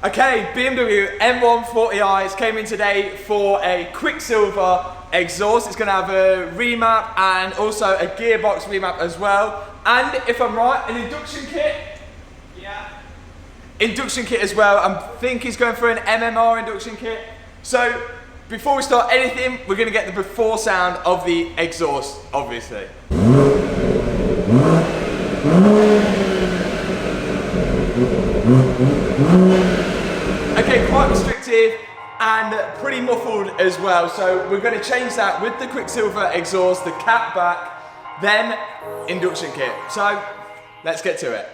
Okay, BMW M140i has came in today for a Quicksilver exhaust. It's going to have a remap and also a gearbox remap as well. And if I'm right, an induction kit. Yeah. Induction kit as well. I think he's going for an MMR induction kit. So before we start anything, we're going to get the before sound of the exhaust, obviously. Okay, quite restrictive and pretty muffled as well, so we're going to change that with the Quicksilver exhaust, the cap back, then induction kit. So let's get to it.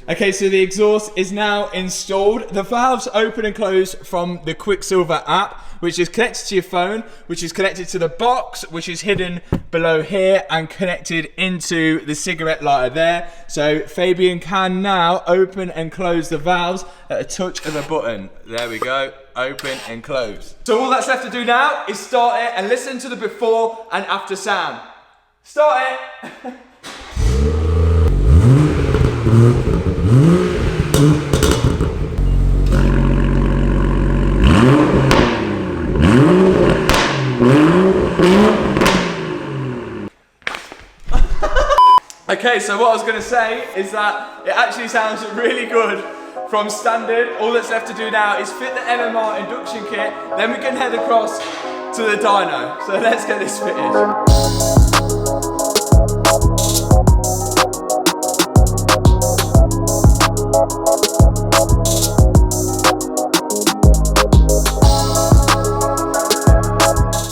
Okay, so the exhaust is now installed. The valves open and close from the Quicksilver app, which is connected to your phone, which is connected to the box, which is hidden below here and connected into the cigarette lighter there. So Fabian can now open and close the valves at a touch of a button. There we go, open and close. So all that's left to do now is start it and listen to the before and after sound. Start it. Okay, so what I was going to say is that it actually sounds really good from standard. All that's left to do now is fit the MMR induction kit, then we can head across to the dyno. So let's get this fitted.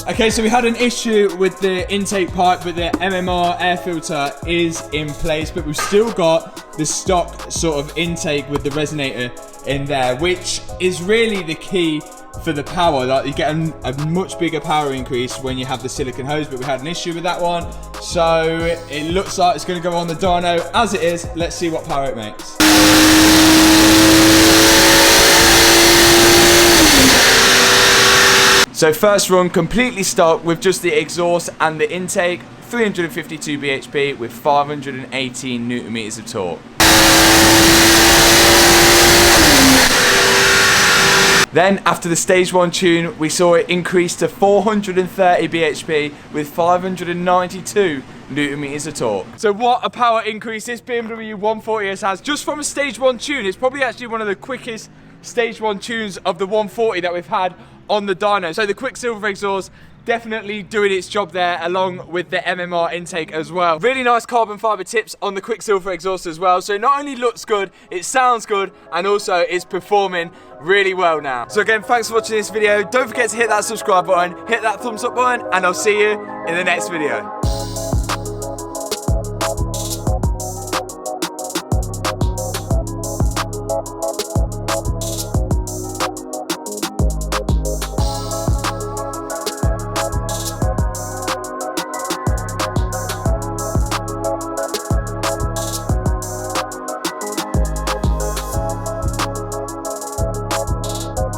Okay, so we had an issue with the intake pipe, but the MMR air filter is in place, but we've still got the stock sort of intake with the resonator in there, which is really the key for the power. Like, you get a much bigger power increase when you have the silicone hose, but we had an issue with that one. So it looks like it's going to go on the dyno as it is. Let's see what power it makes. So first run completely stock with just the exhaust and the intake, 352 bhp with 518 Newton meters of torque. Then after the stage 1 tune, we saw it increase to 430 bhp with 592 Newton meters of torque. So what a power increase this BMW 140i has just from a stage 1 tune. It's probably actually one of the quickest stage 1 tunes of the 140 that we've had on the dyno. So the Quicksilver exhaust definitely doing its job there, along with the MMR intake as well. Really nice carbon fiber tips on the Quicksilver exhaust as well. So it not only looks good, it sounds good, and also is performing really well now. So again, thanks for watching this video. Don't forget to hit that subscribe button, hit that thumbs up button, and I'll see you in the next video.